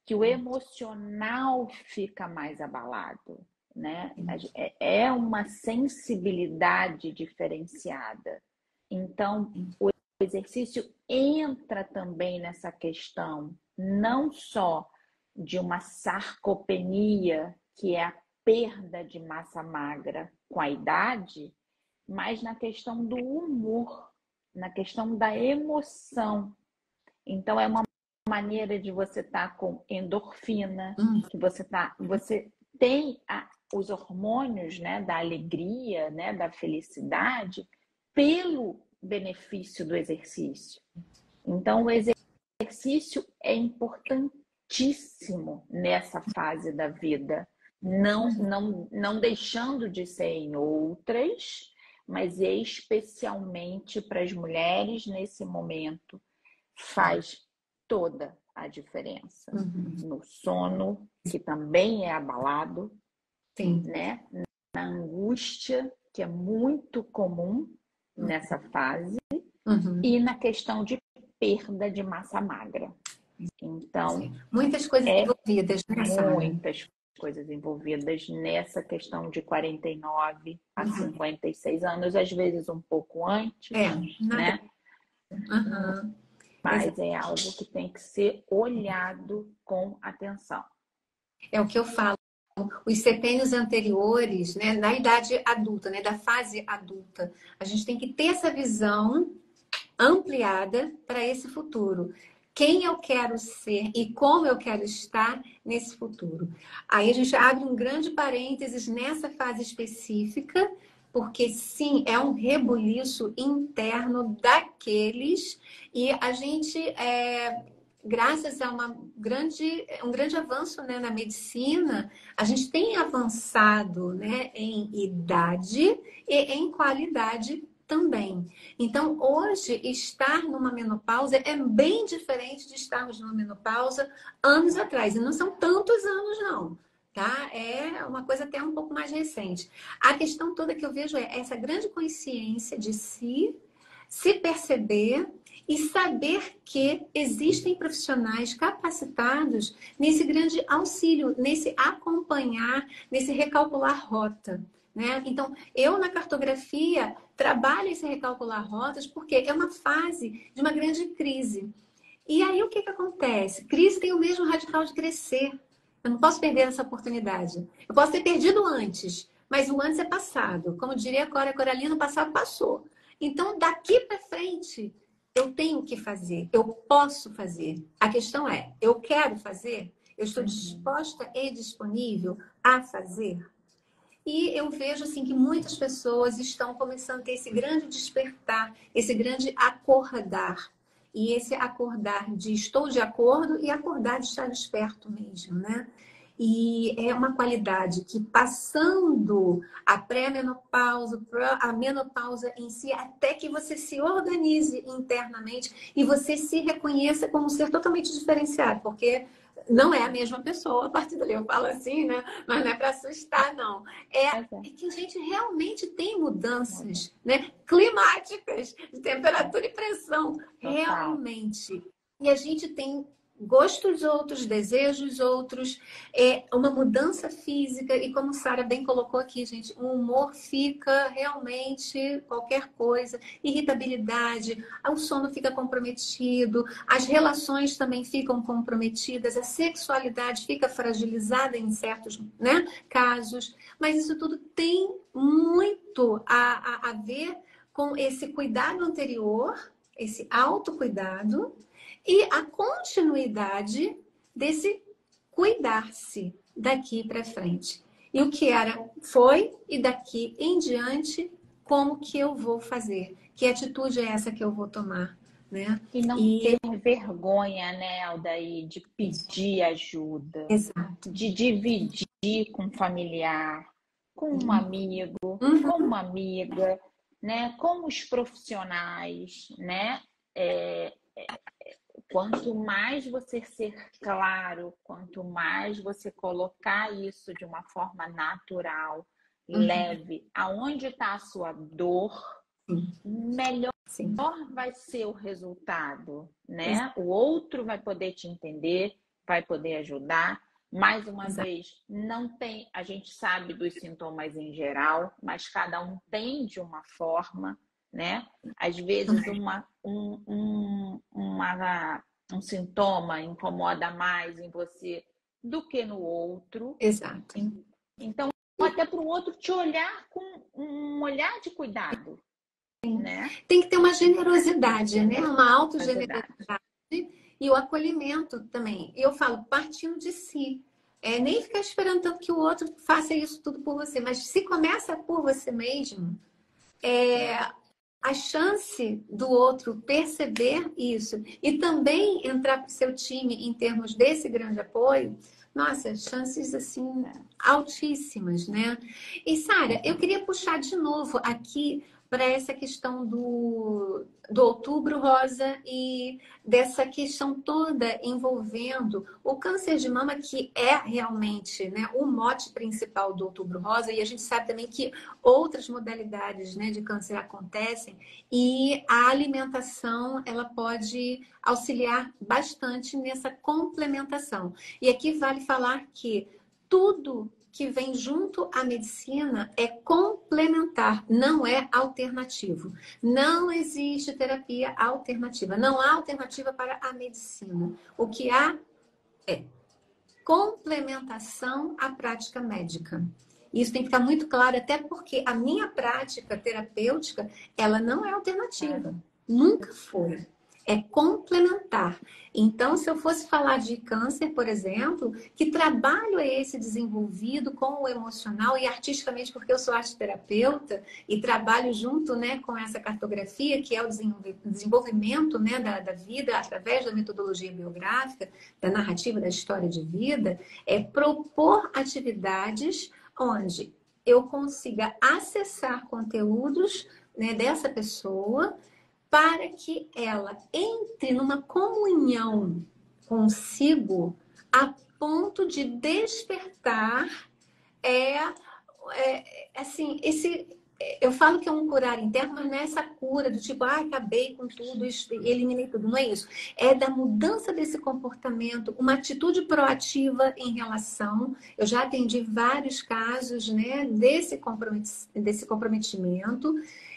[SPEAKER 2] que o emocional fica mais abalado, né? É uma sensibilidade diferenciada. Então, o exercício entra também nessa questão, não só de uma sarcopenia, que é a perda de massa magra com a idade, mas na questão do humor, na questão da emoção. Então, é uma maneira de você estar com endorfina, que você tem os hormônios, né, da alegria, né, da felicidade, pelo benefício do exercício. Então, o exercício é importantíssimo nessa fase da vida, não deixando de ser em outras, mas especialmente para as mulheres nesse momento, faz toda a diferença. No sono, que também é abalado,
[SPEAKER 1] Sim.
[SPEAKER 2] né? Na angústia, que é muito comum nessa fase, e na questão de perda de massa magra. Então,
[SPEAKER 1] sim, muitas coisas envolvidas, né, Sara?
[SPEAKER 2] Muitas coisas envolvidas nessa questão de 49 a 56 anos, às vezes um pouco antes, né? Mas é algo que tem que ser olhado com atenção.
[SPEAKER 1] É o que eu falo. Os setênios anteriores, né, na idade adulta, né, da fase adulta, a gente tem que ter essa visão ampliada para esse futuro. Quem eu quero ser e como eu quero estar nesse futuro. Aí a gente abre um grande parênteses nessa fase específica, porque sim, é um rebuliço interno daqueles, e a gente graças a um grande avanço, né, na medicina, a gente tem avançado, né, em idade e em qualidade também. Então, hoje, estar numa menopausa é bem diferente de estarmos numa menopausa anos atrás. E não são tantos anos, não. Tá? É uma coisa até um pouco mais recente. A questão toda que eu vejo é essa grande consciência de si, se perceber e saber que existem profissionais capacitados nesse grande auxílio, nesse acompanhar, nesse recalcular rota. Né? Então, eu na cartografia trabalho esse recalcular rotas porque é uma fase de uma grande crise. E aí o que acontece? Crise tem o mesmo radical de crescer. Eu não posso perder essa oportunidade. Eu posso ter perdido antes, mas o antes é passado. Como diria a Cora Coralina, o passado passou. Então, daqui para frente, eu tenho que fazer, eu posso fazer. A questão é, eu quero fazer? Eu estou disposta e disponível a fazer? E eu vejo assim que muitas pessoas estão começando a ter esse grande despertar, esse grande acordar. E esse acordar de estou de acordo e acordar de estar desperto mesmo, né? E é uma qualidade que passando a pré-menopausa, a menopausa em si, até que você se organize internamente e você se reconheça como um ser totalmente diferenciado, porque não é a mesma pessoa, a partir dali eu falo assim, né? Mas não é para assustar, não. É que a gente realmente tem mudanças, né? Climáticas, de temperatura e pressão, realmente. E a gente tem gostos outros, desejos outros, uma mudança física, e como Sara bem colocou aqui, gente, o humor fica realmente qualquer coisa, irritabilidade, o sono fica comprometido, as relações também ficam comprometidas, a sexualidade fica fragilizada em certos, né, casos, mas isso tudo tem muito a ver com esse cuidado anterior, esse autocuidado, e a continuidade desse cuidar-se daqui para frente. E o que era, foi, e daqui em diante, como que eu vou fazer? Que atitude é essa que eu vou tomar? Né?
[SPEAKER 2] E não ter vergonha, né, Aldair, de pedir ajuda.
[SPEAKER 1] Exato.
[SPEAKER 2] De dividir com um familiar, com um amigo, com uma amiga, né, com os profissionais, né? Quanto mais você ser claro, quanto mais você colocar isso de uma forma natural, leve, aonde está a sua dor, melhor vai ser o resultado, né? O outro vai poder te entender, vai poder ajudar. Mais uma vez, não tem, a gente sabe dos sintomas em geral, mas cada um tem de uma forma, né? Às vezes um sintoma incomoda mais em você do que no outro.
[SPEAKER 1] Exato.
[SPEAKER 2] Então, até para o outro te olhar com um olhar de cuidado, né?
[SPEAKER 1] Tem que ter uma generosidade, né? Uma autogenerosidade e o acolhimento também. Eu falo, partindo de si. Nem ficar esperando tanto que o outro faça isso tudo por você, mas se começa por você mesmo, a chance do outro perceber isso e também entrar para o seu time em termos desse grande apoio, nossa, chances assim altíssimas, né? E Sara, eu queria puxar de novo aqui para essa questão do Outubro Rosa e dessa questão toda envolvendo o câncer de mama, que é realmente, né, o mote principal do Outubro Rosa, e a gente sabe também que outras modalidades, né, de câncer acontecem e a alimentação ela pode auxiliar bastante nessa complementação. E aqui vale falar que tudo que vem junto à medicina é complementar, não é alternativo. Não existe terapia alternativa, não há alternativa para a medicina. O que há é complementação à prática médica. Isso tem que ficar muito claro, até porque a minha prática terapêutica, ela não é alternativa. Nunca foi. É complementar. Então, se eu fosse falar de câncer, por exemplo, que trabalho é esse desenvolvido com o emocional e artisticamente, porque eu sou arteterapeuta e trabalho junto, né, com essa cartografia, que é o desenvolvimento, né, da vida através da metodologia biográfica, da narrativa da história de vida, é propor atividades onde eu consiga acessar conteúdos, né, dessa pessoa para que ela entre numa comunhão consigo a ponto de despertar assim, eu falo que é um curar interno, mas não é essa cura do tipo, acabei com tudo, eliminei tudo. Não é isso. É da mudança desse comportamento, uma atitude proativa em relação. Eu já atendi vários casos, né, desse comprometimento,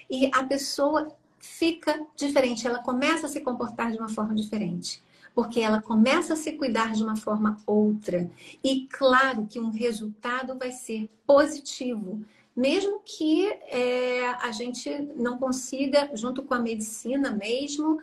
[SPEAKER 1] e a pessoa fica diferente, ela começa a se comportar de uma forma diferente. Porque ela começa a se cuidar de uma forma outra. E claro que um resultado vai ser positivo. Mesmo que a gente não consiga, junto com a medicina mesmo,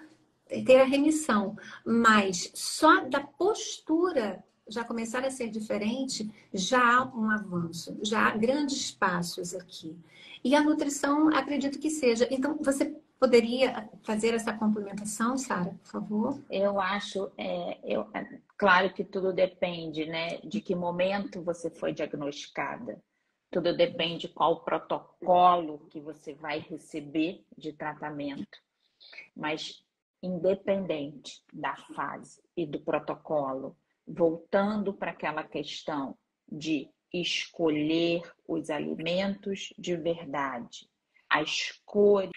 [SPEAKER 1] ter a remissão. Mas só da postura já começar a ser diferente, já há um avanço, já há grandes passos aqui. E a nutrição, acredito que seja. Então, você poderia fazer essa complementação, Sara, por favor?
[SPEAKER 2] Eu acho, claro que tudo depende, né, de que momento você foi diagnosticada. Tudo depende qual protocolo que você vai receber de tratamento. Mas, independente da fase e do protocolo, voltando para aquela questão de escolher os alimentos de verdade, as cores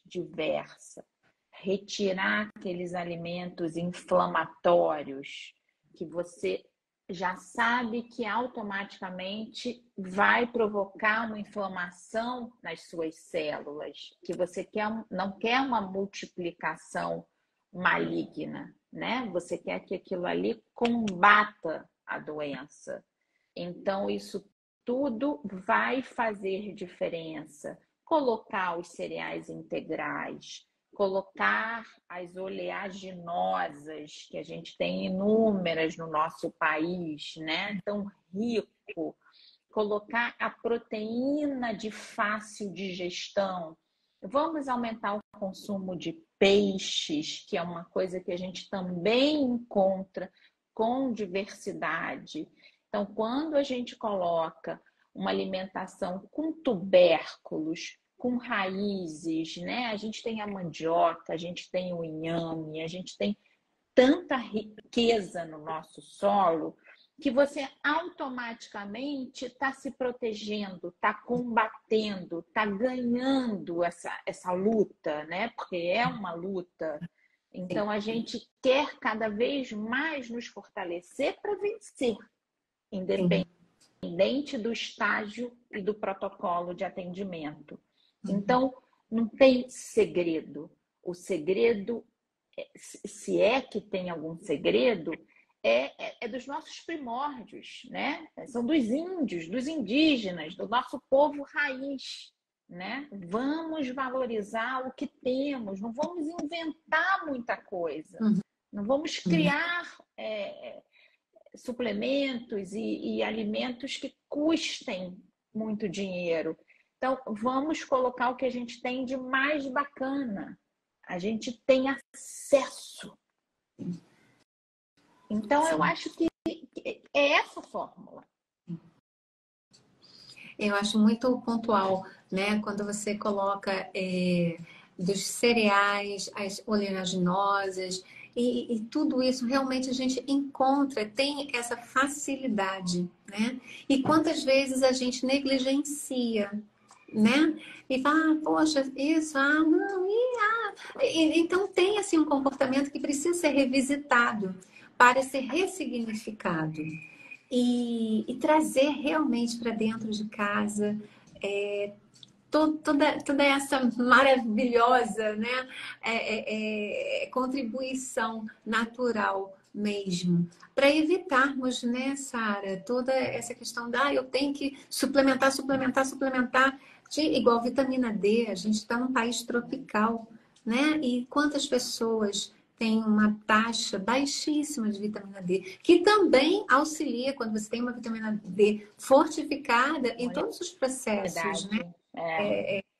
[SPEAKER 2] diversas, retirar aqueles alimentos inflamatórios que você já sabe que automaticamente vai provocar uma inflamação nas suas células, que você não quer uma multiplicação maligna, né? Você quer que aquilo ali combata a doença. Então, isso tudo vai fazer diferença. Colocar os cereais integrais, colocar as oleaginosas, que a gente tem inúmeras no nosso país, né? Tão rico. Colocar a proteína de fácil digestão. Vamos aumentar o consumo de peixes, que é uma coisa que a gente também encontra com diversidade. Então, quando a gente coloca uma alimentação com tubérculos, com raízes, né? A gente tem a mandioca, a gente tem o inhame, a gente tem tanta riqueza no nosso solo que você automaticamente está se protegendo, está combatendo, está ganhando essa luta, né? Porque é uma luta. Então, a gente quer cada vez mais nos fortalecer para vencer, independente do estágio e do protocolo de atendimento. Então, Não tem segredo. O segredo, se é que tem algum segredo, é dos nossos primórdios, né? São dos índios, dos indígenas, do nosso povo raiz, né? Vamos valorizar o que temos, não vamos inventar muita coisa, não vamos criar suplementos e alimentos que custem muito dinheiro. Então, vamos colocar o que a gente tem de mais bacana. A gente tem acesso. Então, eu acho que é essa a fórmula.
[SPEAKER 1] Eu acho muito pontual, né? Quando você coloca dos cereais, as oleaginosas e tudo isso, realmente a gente encontra, tem essa facilidade, né? E quantas vezes a gente negligencia, né? E fala, ah, poxa, isso, ah, não, então tem assim um comportamento que precisa ser revisitado para ser ressignificado e trazer realmente para dentro de casa toda essa maravilhosa, né, contribuição natural mesmo, para evitarmos, né, Sara, toda essa questão da eu tenho que suplementar, igual vitamina D, a gente está num país tropical, né? E quantas pessoas têm uma taxa baixíssima de vitamina D, que também auxilia quando você tem uma vitamina D fortificada em todos os processos, né?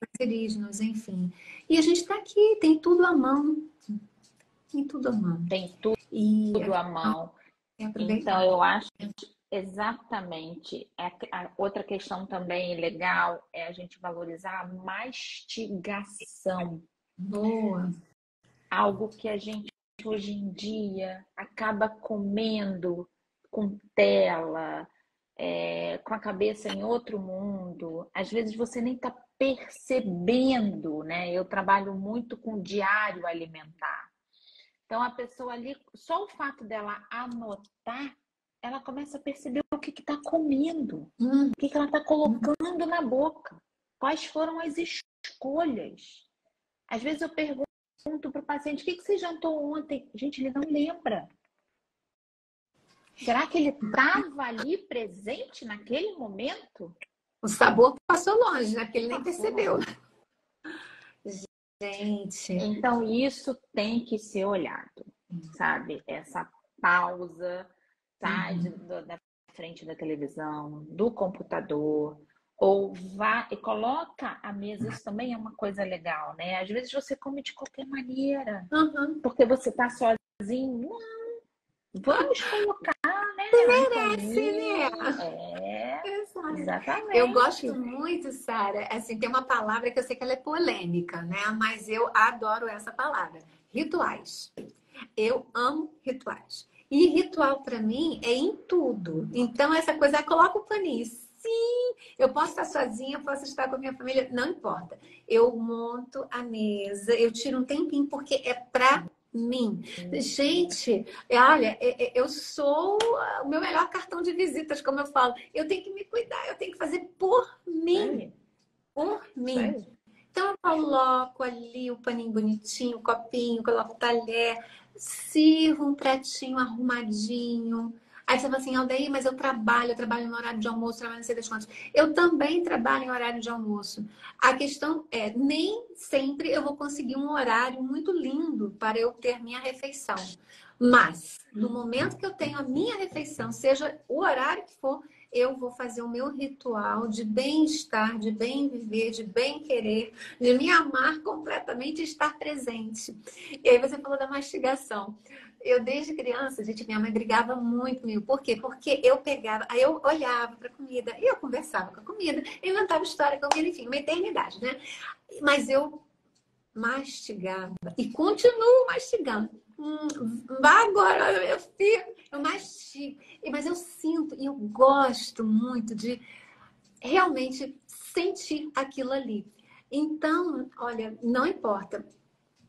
[SPEAKER 1] Cancerígenos, enfim. E a gente está aqui, tem tudo à mão. Tem tudo à mão.
[SPEAKER 2] Tem tudo à mão. Então, eu acho exatamente. A outra questão também legal é a gente valorizar a mastigação.
[SPEAKER 1] Boa.
[SPEAKER 2] Algo que a gente hoje em dia acaba comendo com tela, com a cabeça em outro mundo. Às vezes você nem está percebendo, né? Eu trabalho muito com diário alimentar. Então a pessoa ali, só o fato dela anotar, ela começa a perceber o que está comendo, o que ela está colocando na boca, quais foram as escolhas. Às vezes eu pergunto para o paciente, o que você jantou ontem? Gente, ele não lembra. Será que ele estava ali presente naquele momento?
[SPEAKER 1] O sabor passou longe, né? Porque ele nem percebeu. Gente.
[SPEAKER 2] Então, isso tem que ser olhado, sabe? Essa pausa, sai da frente da televisão, do computador, ou vá e coloca a mesa. Isso também é uma coisa legal, né? Às vezes você come de qualquer maneira, porque você está sozinho. Não, vamos colocar, né?
[SPEAKER 1] Você merece, né?
[SPEAKER 2] Exatamente.
[SPEAKER 1] Eu gosto muito, Sara. Assim, tem uma palavra que eu sei que ela é polêmica, né? Mas eu adoro essa palavra. Rituais. Eu amo rituais. E ritual para mim é em tudo. Então essa coisa, coloca o paninho. Sim, eu posso estar sozinha, eu posso estar com a minha família, não importa. Eu monto a mesa, eu tiro um tempinho porque é pra mim. Gente, olha, eu sou o meu melhor cartão de visitas, como eu falo. Eu tenho que me cuidar, eu tenho que fazer por mim. Por mim. Então eu coloco ali o paninho bonitinho, o copinho, coloco o talher, sirvo um pratinho arrumadinho. Aí você fala assim, Aldair, mas eu trabalho no horário de almoço, trabalho não sei das quantas. Eu também trabalho em horário de almoço. A questão é, nem sempre eu vou conseguir um horário muito lindo para eu ter minha refeição. Mas, no momento que eu tenho a minha refeição, seja o horário que for, eu vou fazer o meu ritual de bem-estar, de bem viver, de bem querer, de me amar completamente e estar presente. E aí você falou da mastigação. Eu, desde criança, gente, minha mãe brigava muito comigo. Por quê? Porque eu pegava, aí eu olhava para a comida, e eu conversava com a comida, inventava história com a comida, enfim, uma eternidade, né? Mas eu mastigava e continuo mastigando. Vá agora, meu filho, eu mastigo. Mas eu sinto e eu gosto muito de realmente sentir aquilo ali. Então, olha, não importa.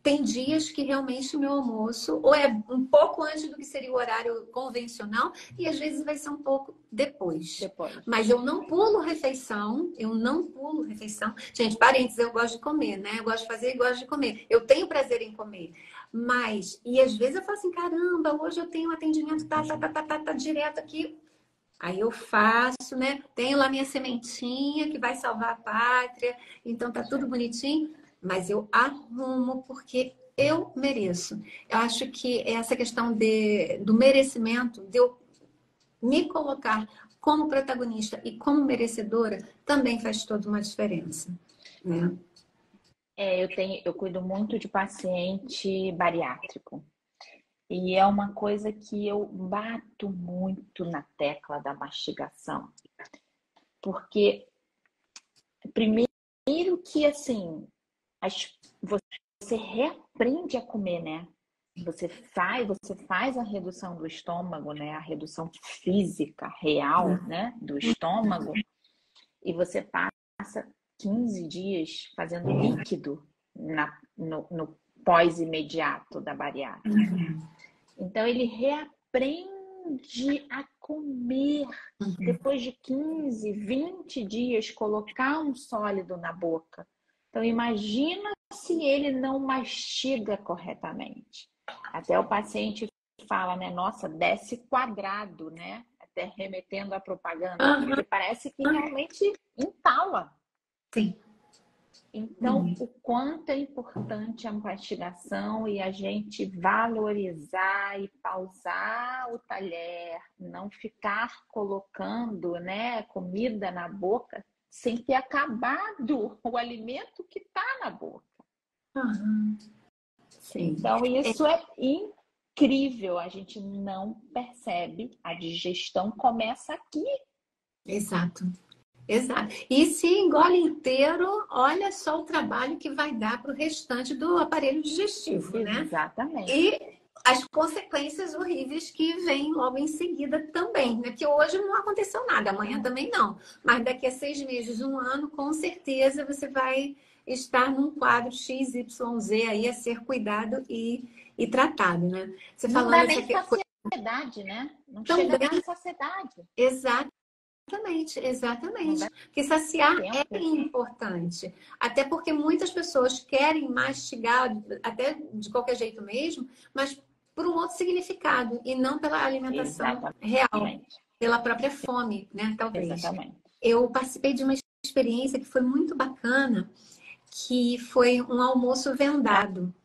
[SPEAKER 1] tem dias que realmente meu almoço ou é um pouco antes do que seria o horário convencional e às vezes vai ser um pouco depois. Mas eu não pulo refeição, eu não pulo refeição. Gente, parênteses, eu gosto de comer, né? Eu gosto de fazer e gosto de comer. Eu tenho prazer em comer. Mas, e às vezes eu falo assim, caramba, hoje eu tenho um atendimento, tá direto aqui. Aí eu faço, né? Tenho lá minha sementinha que vai salvar a pátria, então tá tudo bonitinho, mas eu arrumo porque eu mereço. Eu acho que essa questão do merecimento, de eu me colocar como protagonista e como merecedora, também faz toda uma diferença, né?
[SPEAKER 2] Eu cuido muito de paciente bariátrico. E é uma coisa que eu bato muito na tecla da mastigação. Porque, primeiro que, assim, você reaprende a comer, né? Você faz a redução do estômago, né? A redução física, real, né? Do estômago. E você passa 15 dias fazendo líquido no pós-imediato da bariátrica. Então, ele reaprende a comer. Depois de 15, 20 dias, colocar um sólido na boca. Então, imagina se ele não mastiga corretamente. Até o paciente fala, né? Nossa, desce quadrado, né? Até remetendo à propaganda, porque parece que realmente entala.
[SPEAKER 1] Sim.
[SPEAKER 2] Então, o quanto é importante a mastigação e a gente valorizar e pausar o talher, não ficar colocando, né, comida na boca sem ter acabado o alimento que está na boca.
[SPEAKER 1] Sim.
[SPEAKER 2] Então, isso é incrível, a gente não percebe, a digestão começa aqui.
[SPEAKER 1] Exato. Exato. E se engole inteiro, olha só o trabalho que vai dar para o restante do aparelho digestivo, né?
[SPEAKER 2] Exatamente.
[SPEAKER 1] E as consequências horríveis que vêm logo em seguida também, né? Que hoje não aconteceu nada, amanhã também não. Mas daqui a 6 meses, 1 ano, com certeza você vai estar num quadro XYZ aí a ser cuidado e tratado, né? Você
[SPEAKER 2] não
[SPEAKER 1] falando
[SPEAKER 2] dá nem saciedade, né? Não
[SPEAKER 1] também,
[SPEAKER 2] chega a dar saciedade.
[SPEAKER 1] Exatamente. Porque saciar é importante. Até porque muitas pessoas querem mastigar, até de qualquer jeito mesmo, mas por um outro significado, e não pela alimentação real, pela própria fome, né? Talvez.
[SPEAKER 2] Exatamente.
[SPEAKER 1] Eu participei de uma experiência que foi muito bacana, que foi um almoço vendado.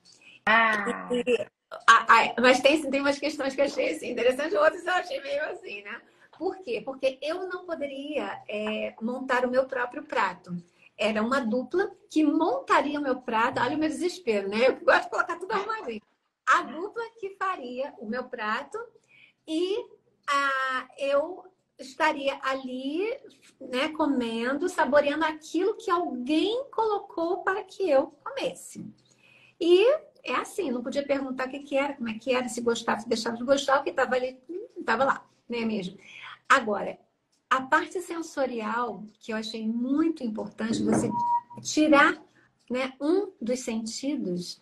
[SPEAKER 1] Mas tem umas questões que eu achei assim, interessantes, outras eu achei meio assim, né? Por quê? Porque eu não poderia montar o meu próprio prato. Era uma dupla que montaria o meu prato. Olha o meu desespero, né? Eu gosto de colocar tudo arrumadinho. A dupla que faria o meu prato e eu estaria ali, né, comendo, saboreando aquilo que alguém colocou para que eu comesse. E é assim, não podia perguntar o que era, como é que era, se gostava, se deixava de gostar, o que estava ali, estava lá, né mesmo? Agora, a parte sensorial, que eu achei muito importante, você tirar, né, um dos sentidos,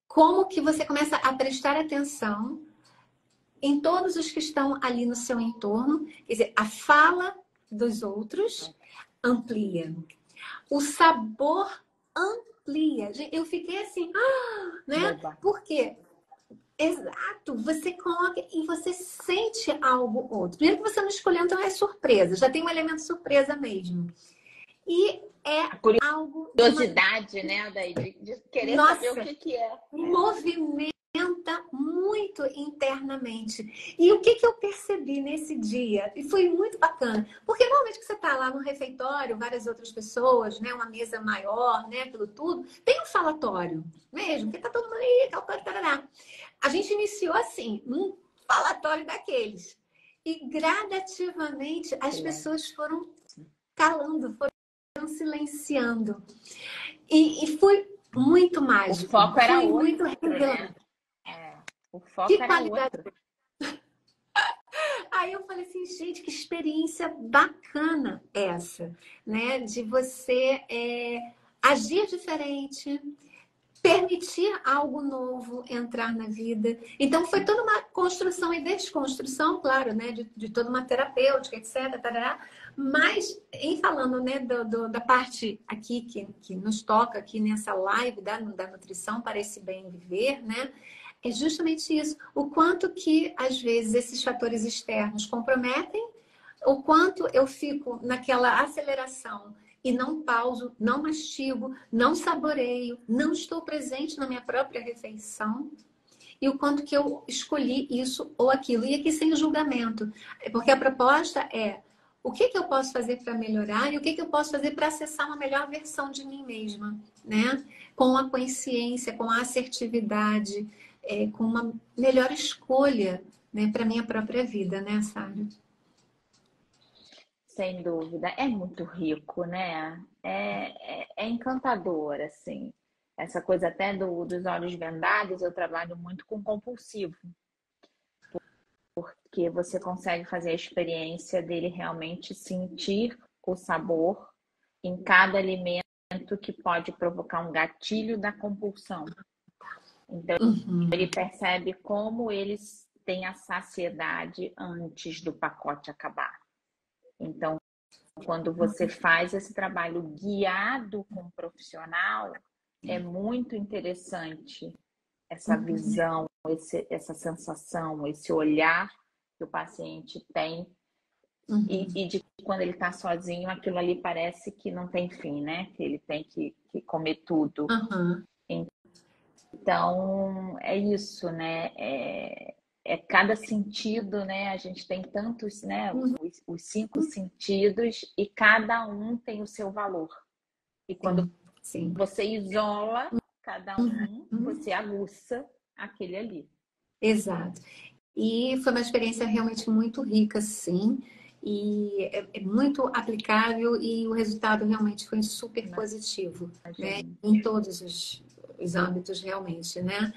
[SPEAKER 1] como que você começa a prestar atenção em todos os que estão ali no seu entorno. Quer dizer, a fala dos outros amplia. O sabor amplia. Eu fiquei assim, né? Por quê? Exato, você coloca e você sente algo outro. Primeiro que você não escolheu, então é surpresa, já tem um elemento surpresa mesmo. E é algo.
[SPEAKER 2] Curiosidade, né, Daí, de querer saber o que é.
[SPEAKER 1] Movimenta muito internamente. E o que eu percebi nesse dia? E foi muito bacana. Porque normalmente que você está lá no refeitório, várias outras pessoas, né? Uma mesa maior, né? Pelo tudo, tem um falatório mesmo, porque tá todo mundo aí, aquela coisa, tarará. A gente iniciou assim, num falatório daqueles. E gradativamente as pessoas foram calando, foram silenciando. E foi muito mágico.
[SPEAKER 2] O foco era
[SPEAKER 1] foi
[SPEAKER 2] outro,
[SPEAKER 1] muito revelador.
[SPEAKER 2] Né? O foco
[SPEAKER 1] que
[SPEAKER 2] era
[SPEAKER 1] qualidade.
[SPEAKER 2] outro.
[SPEAKER 1] Aí eu falei assim, gente, que experiência bacana essa, né? De você agir diferente, permitir algo novo entrar na vida. Então, foi toda uma construção e desconstrução, claro, né? De toda uma terapêutica, etc. Tarará. Mas, em falando, né, da parte aqui que nos toca aqui nessa live da nutrição para esse bem viver, né? É justamente isso. O quanto que, às vezes, esses fatores externos comprometem, o quanto eu fico naquela aceleração e não pauso, não mastigo, não saboreio, não estou presente na minha própria refeição, e o quanto que eu escolhi isso ou aquilo. E aqui sem julgamento, porque a proposta é o que que eu posso fazer para melhorar e o que que eu posso fazer para acessar uma melhor versão de mim mesma, né? Com a consciência, com a assertividade, com uma melhor escolha, né, para minha própria vida, né, Sara?
[SPEAKER 2] Sem dúvida, é muito rico, né? É encantador, assim. Essa coisa até dos olhos vendados, eu trabalho muito com compulsivo, porque você consegue fazer a experiência dele realmente sentir o sabor em cada alimento que pode provocar um gatilho da compulsão. Então, ele percebe como eles têm a saciedade antes do pacote acabar. Então, quando você faz esse trabalho guiado com um profissional, é muito interessante essa visão, essa sensação, esse olhar que o paciente tem. E de quando ele está sozinho, aquilo ali parece que não tem fim, né? Que ele tem que comer tudo. Então, é isso, né? Cada sentido, né? A gente tem tantos, né? Os 5 sentidos e cada um tem o seu valor. E quando você isola cada um, você aguça aquele ali.
[SPEAKER 1] Exato. E foi uma experiência realmente muito rica, sim. E é muito aplicável e o resultado realmente foi super positivo, né? Em todos os âmbitos, realmente, né?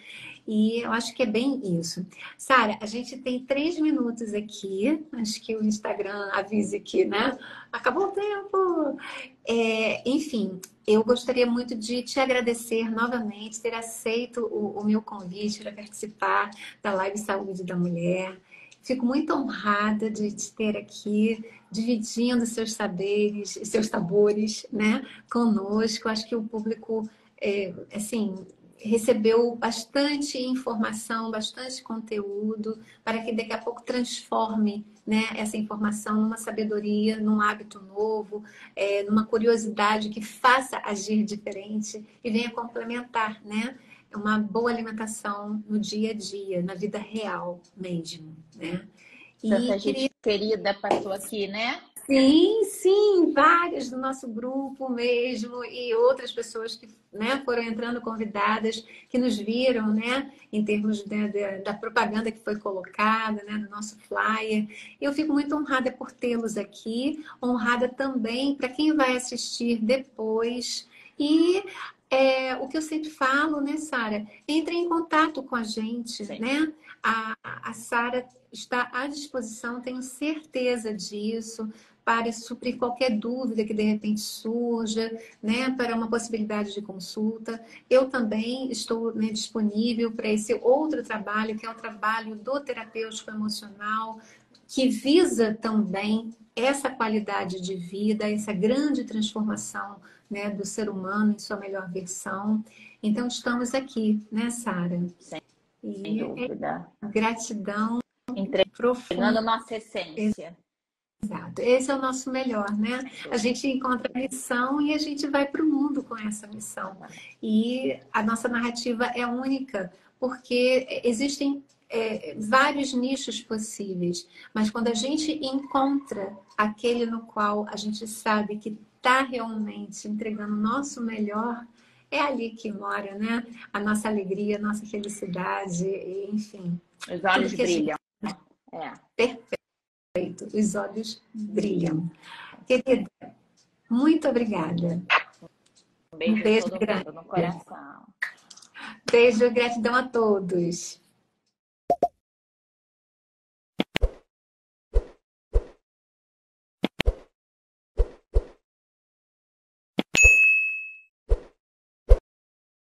[SPEAKER 1] E eu acho que é bem isso. Sara, a gente tem 3 minutos aqui. Acho que o Instagram avise aqui, né? Acabou o tempo. Enfim, eu gostaria muito de te agradecer novamente, ter aceito o meu convite para participar da Live Saúde da Mulher. Fico muito honrada de te ter aqui, dividindo seus saberes, seus sabores, né, conosco. Acho que o público, assim, recebeu bastante informação, bastante conteúdo, para que daqui a pouco transforme, né, essa informação numa sabedoria, num hábito novo, numa curiosidade que faça agir diferente e venha complementar, né? Uma boa alimentação no dia a dia, na vida real mesmo, né?
[SPEAKER 2] Tanta gente querida passou aqui, né?
[SPEAKER 1] Sim, várias do nosso grupo mesmo e outras pessoas que, né, foram entrando convidadas, que nos viram, né, em termos da propaganda que foi colocada, né, do nosso flyer. Eu fico muito honrada por tê-los aqui, honrada também para quem vai assistir depois. E o que eu sempre falo, né, Sara? Entre em contato com a gente, né? A Sara está à disposição, tenho certeza disso, para suprir qualquer dúvida que de repente surja, né, para uma possibilidade de consulta. Eu também estou, né, disponível para esse outro trabalho, que é o trabalho do terapêutico emocional, que visa também essa qualidade de vida, essa grande transformação, né, do ser humano em sua melhor versão. Então, estamos aqui, né, Sara?
[SPEAKER 2] Sem dúvida.
[SPEAKER 1] Gratidão
[SPEAKER 2] entregando a nossa essência.
[SPEAKER 1] Exato. Esse é o nosso melhor, né? A gente encontra a missão e a gente vai para o mundo com essa missão. E a nossa narrativa é única, porque existem vários nichos possíveis, mas quando a gente encontra aquele no qual a gente sabe que está realmente entregando o nosso melhor, é ali que mora, né? A nossa alegria, a nossa felicidade, enfim.
[SPEAKER 2] Os olhos brilham.
[SPEAKER 1] Perfeito. Os olhos brilham. Querida, muito obrigada.
[SPEAKER 2] Um beijo todo grande no coração.
[SPEAKER 1] Beijo, gratidão a todos.